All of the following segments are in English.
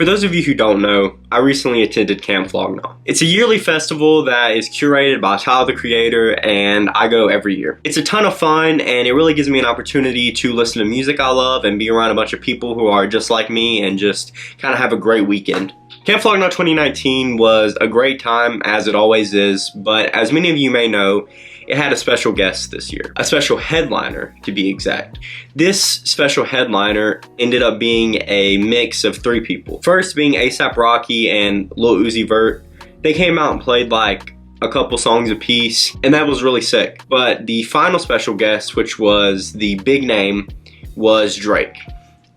For those of you who don't know, I recently attended Camp Flog Gnaw. It's a yearly festival that is curated by Tyler the Creator, and I go every year. It's a ton of fun, and it really gives me an opportunity to listen to music I love and be around a bunch of people who are just like me and just kind of have a great weekend. Camp Flog Gnaw 2019 was a great time, as it always is, but as many of you may know, it had a special guest this year. A special headliner, to be exact. This special headliner ended up being a mix of three people. First being A$AP Rocky and Lil Uzi Vert. They came out and played like a couple songs apiece, and that was really sick. But the final special guest, which was the big name, was Drake.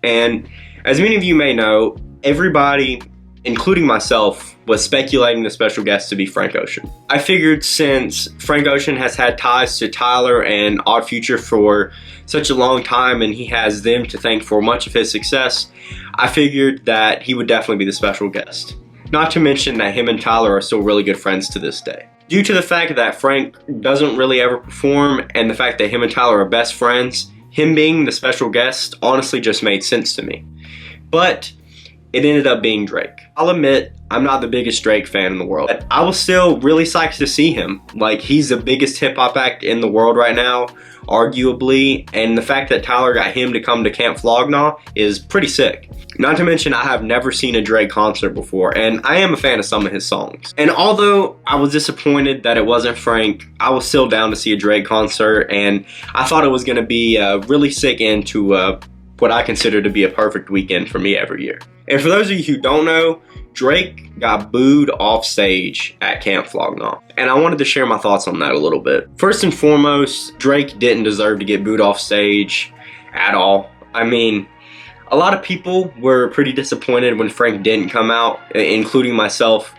And as many of you may know, everybody, including myself, was speculating the special guest to be Frank Ocean. I figured since Frank Ocean has had ties to Tyler and Odd Future for such a long time, and he has them to thank for much of his success, I figured that he would definitely be the special guest. Not to mention that him and Tyler are still really good friends to this day. Due to the fact that Frank doesn't really ever perform, and the fact that him and Tyler are best friends, him being the special guest honestly just made sense to me. But it ended up being Drake. I'll admit, I'm not the biggest Drake fan in the world, but I was still really psyched to see him. Like, he's the biggest hip hop act in the world right now, arguably, and the fact that Tyler got him to come to Camp Flog Gnaw is pretty sick. Not to mention, I have never seen a Drake concert before, and I am a fan of some of his songs. And although I was disappointed that it wasn't Frank, I was still down to see a Drake concert, and I thought it was gonna be a really sick end to what I consider to be a perfect weekend for me every year. And for those of you who don't know, Drake got booed off stage at Camp Flog Gnaw. And I wanted to share my thoughts on that a little bit. First and foremost, Drake didn't deserve to get booed off stage at all. I mean, a lot of people were pretty disappointed when Frank didn't come out, including myself.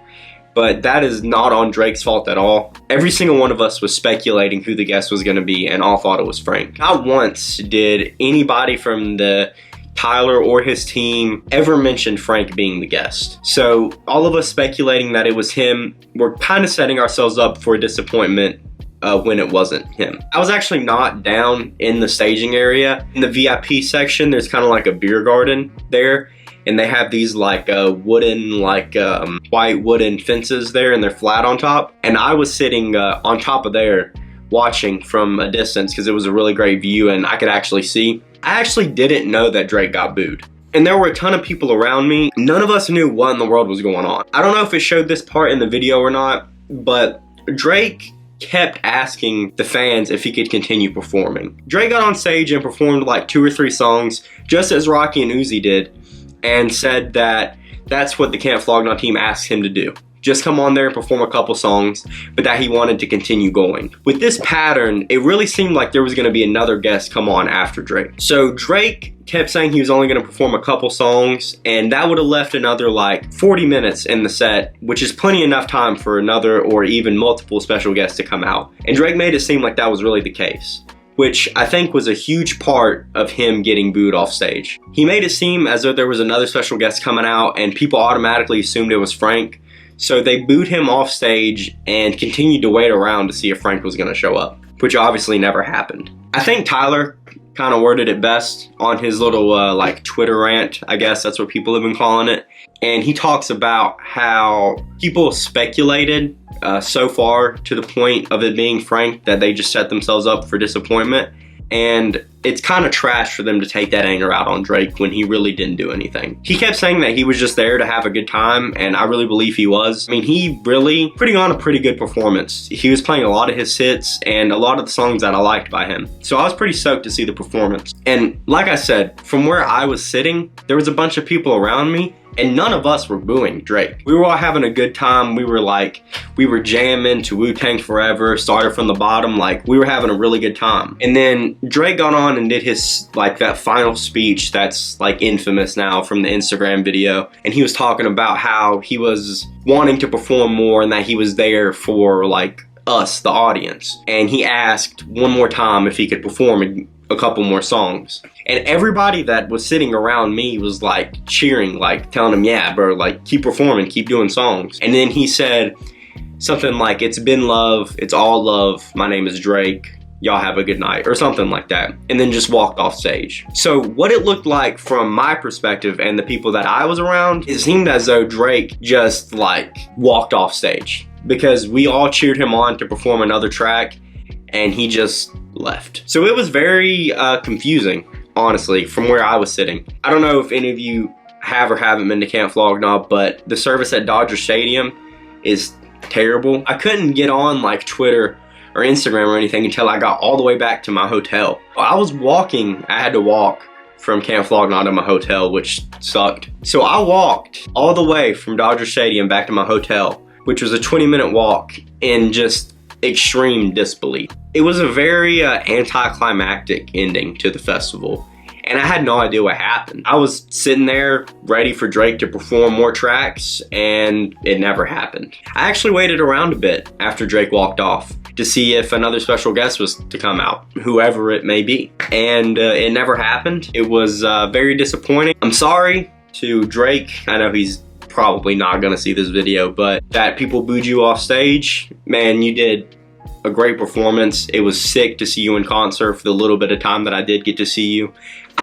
But that is not on Drake's fault at all. Every single one of us was speculating who the guest was gonna be and all thought it was Frank. Not once did anybody from the Tyler or his team ever mention Frank being the guest. So all of us speculating that it was him, we're kind of setting ourselves up for a disappointment when it wasn't him. I was actually not down in the staging area. In the VIP section, there's kind of like a beer garden there. And they have these like wooden, white wooden fences there, and they're flat on top. And I was sitting on top of there watching from a distance because it was a really great view and I could actually see. I actually didn't know that Drake got booed. And there were a ton of people around me. None of us knew what in the world was going on. I don't know if it showed this part in the video or not, but Drake kept asking the fans if he could continue performing. Drake got on stage and performed like 2 or 3 songs, just as Rocky and Uzi did, and said that that's what the Camp Flog Gnaw team asked him to do. Just come on there and perform a couple songs, but that he wanted to continue going. With this pattern, it really seemed like there was gonna be another guest come on after Drake. So Drake kept saying he was only gonna perform a couple songs, and that would have left another like 40 minutes in the set, which is plenty enough time for another or even multiple special guests to come out. And Drake made it seem like that was really the case, which I think was a huge part of him getting booed off stage. He made it seem as though there was another special guest coming out and people automatically assumed it was Frank. So they booed him off stage and continued to wait around to see if Frank was gonna show up, which obviously never happened. I think Tyler kind of worded it best on his little like Twitter rant, I guess that's what people have been calling it. And he talks about how people speculated so far to the point of it being Frank that they just set themselves up for disappointment. And it's kind of trash for them to take that anger out on Drake when he really didn't do anything. He kept saying that he was just there to have a good time, and I really believe he was. I mean, he really putting on a pretty good performance. He was playing a lot of his hits and a lot of the songs that I liked by him. So I was pretty stoked to see the performance. And like I said, from where I was sitting, there was a bunch of people around me, and none of us were booing Drake. We were all having a good time. We were jamming to Wu-Tang Forever, Started from the Bottom. Like, we were having a really good time. And then Drake got on and did his, like, that final speech that's, like, infamous now from the Instagram video. And he was talking about how he was wanting to perform more and that he was there for, like, us, the audience. And he asked one more time if he could perform a couple more songs. And everybody that was sitting around me was like cheering, like telling him, yeah, bro, like keep performing, keep doing songs. And then he said something like, it's been love, it's all love, my name is Drake, y'all have a good night, or something like that, and then just walked off stage. So what it looked like from my perspective and the people that I was around, it seemed as though Drake just like walked off stage, because we all cheered him on to perform another track and he just left. So it was very confusing, honestly, from where I was sitting. I don't know if any of you have or haven't been to Camp Flog Gnaw, but the service at Dodger Stadium is terrible. I couldn't get on like Twitter or Instagram or anything until I got all the way back to my hotel. I was walking, I had to walk from Camp Flog Gnaw to my hotel, which sucked. So I walked all the way from Dodger Stadium back to my hotel, which was a 20-minute walk, in just extreme disbelief. It was a very anticlimactic ending to the festival, and I had no idea what happened. I was sitting there ready for Drake to perform more tracks, and it never happened. I actually waited around a bit after Drake walked off to see if another special guest was to come out, whoever it may be. And it never happened. It was very disappointing. I'm sorry to Drake. I know he's probably not gonna see this video, but that people booed you off stage, man, you did a great performance. It was sick to see you in concert for the little bit of time that I did get to see you.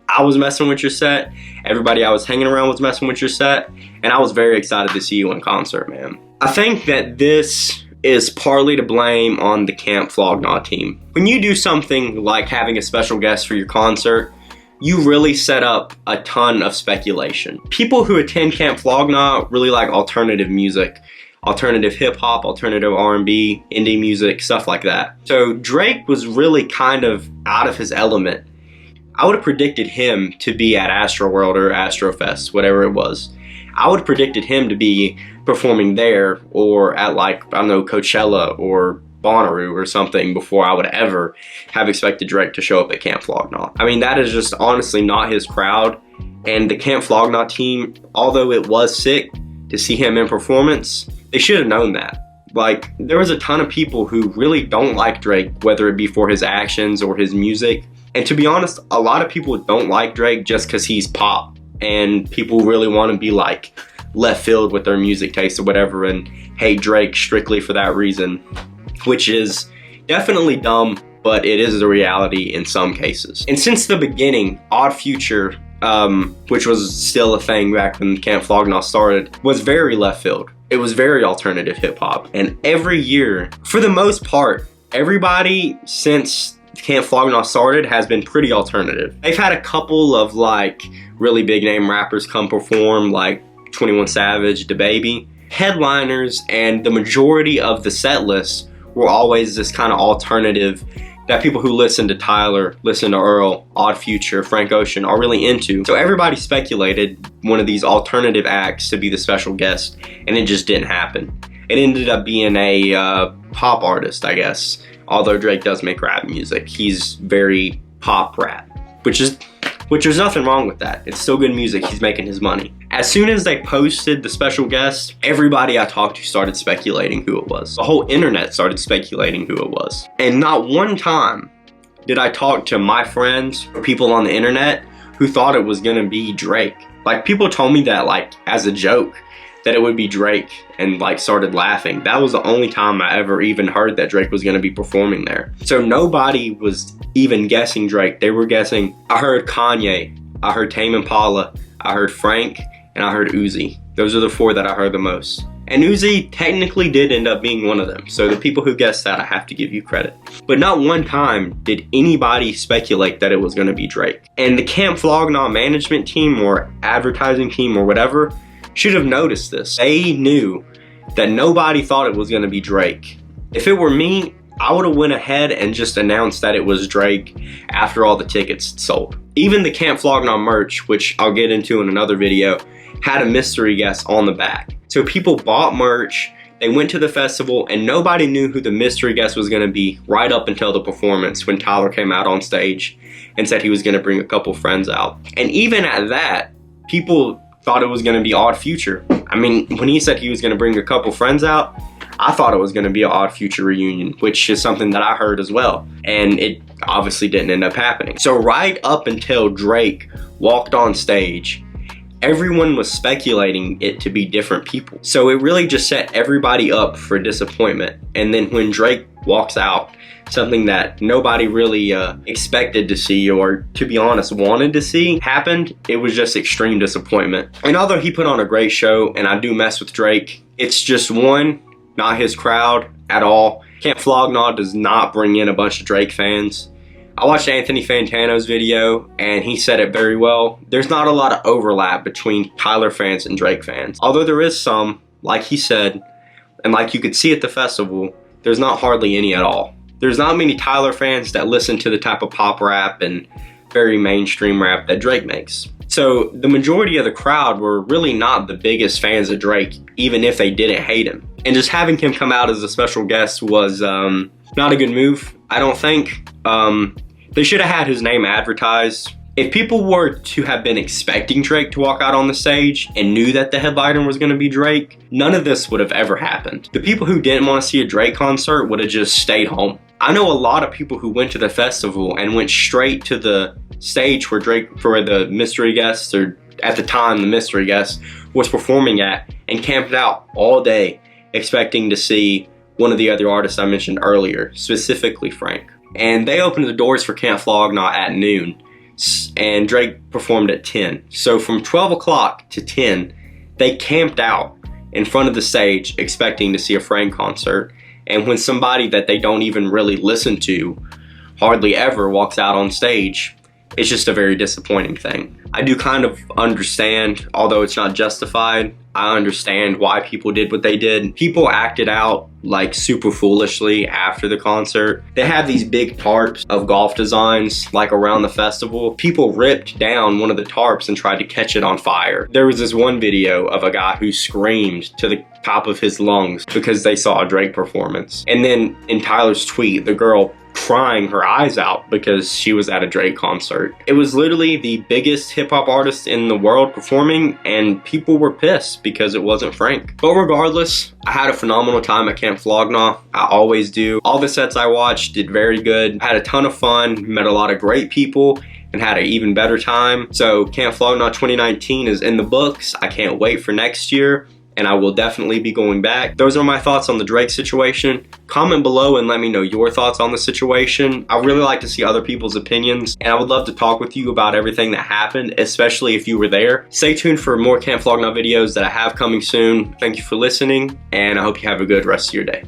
I was messing with your set. Everybody I was hanging around was messing with your set, and I was very excited to see you in concert, man. I think that this is partly to blame on the Camp Flog Gnaw team. When you do something like having a special guest for your concert, you really set up a ton of speculation. People who attend Camp Flog Gnaw really like alternative music, alternative hip hop, alternative R&B, indie music, stuff like that. So Drake was really kind of out of his element. I would have predicted him to be at Astroworld or Astrofest, whatever it was. I would have predicted him to be performing there, or at like, I don't know, Coachella or Bonnaroo or something, before I would ever have expected Drake to show up at Camp Flog Gnaw. I mean, that is just honestly not his crowd. And the Camp Flog Gnaw team, although it was sick to see him in performance, they should have known that. Like, there was a ton of people who really don't like Drake, whether it be for his actions or his music. And to be honest, a lot of people don't like Drake just because he's pop, and people really want to be like left field with their music taste or whatever and hate Drake strictly for that reason, which is definitely dumb, but it is the reality in some cases. And since the beginning, Odd Future, which was still a thing back when Camp Flog Gnaw started, was very left field. It was very alternative hip hop. And every year, for the most part, everybody since Camp Flog Gnaw started has been pretty alternative. They've had a couple of like really big name rappers come perform, like 21 Savage, DaBaby. Headliners and the majority of the set lists were always this kind of alternative that people who listen to Tyler, listen to Earl, Odd Future, Frank Ocean are really into. So everybody speculated one of these alternative acts to be the special guest, and it just didn't happen. It ended up being a pop artist, I guess. Although Drake does make rap music, he's very pop rap, which there's nothing wrong with that. It's still good music, he's making his money. As soon as they posted the special guest, everybody I talked to started speculating who it was. The whole internet started speculating who it was. And not one time did I talk to my friends or people on the internet who thought it was gonna be Drake. Like, people told me that like as a joke, that it would be Drake, and like started laughing. That was the only time I ever even heard that Drake was gonna be performing there. So nobody was even guessing Drake. They were guessing, I heard Kanye, I heard Tame Impala, I heard Frank, and I heard Uzi. Those are the four that I heard the most. And Uzi technically did end up being one of them. So the people who guessed that, I have to give you credit. But not one time did anybody speculate that it was gonna be Drake. And the Camp Flog Gnaw management team or advertising team or whatever should have noticed this. They knew that nobody thought it was gonna be Drake. If it were me, I would have went ahead and just announced that it was Drake after all the tickets sold. Even the Camp Flog Gnaw merch, which I'll get into in another video, had a mystery guest on the back. So people bought merch, they went to the festival, and nobody knew who the mystery guest was gonna be right up until the performance, when Tyler came out on stage and said he was gonna bring a couple friends out. And even at that, people thought it was gonna be Odd Future. I mean, when he said he was gonna bring a couple friends out, I thought it was gonna be an Odd Future reunion, which is something that I heard as well. And it obviously didn't end up happening. So right up until Drake walked on stage, everyone was speculating it to be different people. So it really just set everybody up for disappointment. And then when Drake walks out, something that nobody really expected to see, or to be honest wanted to see, happened. It was just extreme disappointment. And although he put on a great show, and I do mess with Drake, it's just one, not his crowd at all. Camp Flog Gnaw does not bring in a bunch of Drake fans. I watched Anthony Fantano's video and he said it very well. There's not a lot of overlap between Tyler fans and Drake fans. Although there is some, like he said, and like you could see at the festival, there's not hardly any at all. There's not many Tyler fans that listen to the type of pop rap and very mainstream rap that Drake makes. So the majority of the crowd were really not the biggest fans of Drake, even if they didn't hate him. And just having him come out as a special guest was not a good move, I don't think. They should have had his name advertised. If people were to have been expecting Drake to walk out on the stage and knew that the headliner was going to be Drake, none of this would have ever happened. The people who didn't want to see a Drake concert would have just stayed home. I know a lot of people who went to the festival and went straight to the stage where the mystery guest, or at the time the mystery guest, was performing at, and camped out all day expecting to see one of the other artists I mentioned earlier, specifically Frank. And they opened the doors for Camp Flog Gnaw at noon, and Drake performed at 10. So from 12 o'clock to 10, they camped out in front of the stage expecting to see a Frank concert. And when somebody that they don't even really listen to hardly ever walks out on stage, it's just a very disappointing thing. I do kind of understand, although it's not justified, I understand why people did what they did. People acted out like super foolishly after the concert. They had these big tarps of golf designs like around the festival. People ripped down one of the tarps and tried to catch it on fire. There was this one video of a guy who screamed to the top of his lungs because they saw a Drake performance. And then in Tyler's tweet, the girl crying her eyes out because she was at a Drake concert. It was literally the biggest hip-hop artist in the world performing, and people were pissed because it wasn't Frank. But regardless, I had a phenomenal time at Camp Flog Gnaw. I always do. All the sets I watched did very good. I had a ton of fun, met a lot of great people, and had an even better time. So Camp Flog Gnaw 2019 is in the books. I can't wait for next year, and I will definitely be going back. Those are my thoughts on the Drake situation. Comment below and let me know your thoughts on the situation. I really like to see other people's opinions, and I would love to talk with you about everything that happened, especially if you were there. Stay tuned for more Camp Flog Gnaw videos that I have coming soon. Thank you for listening, and I hope you have a good rest of your day.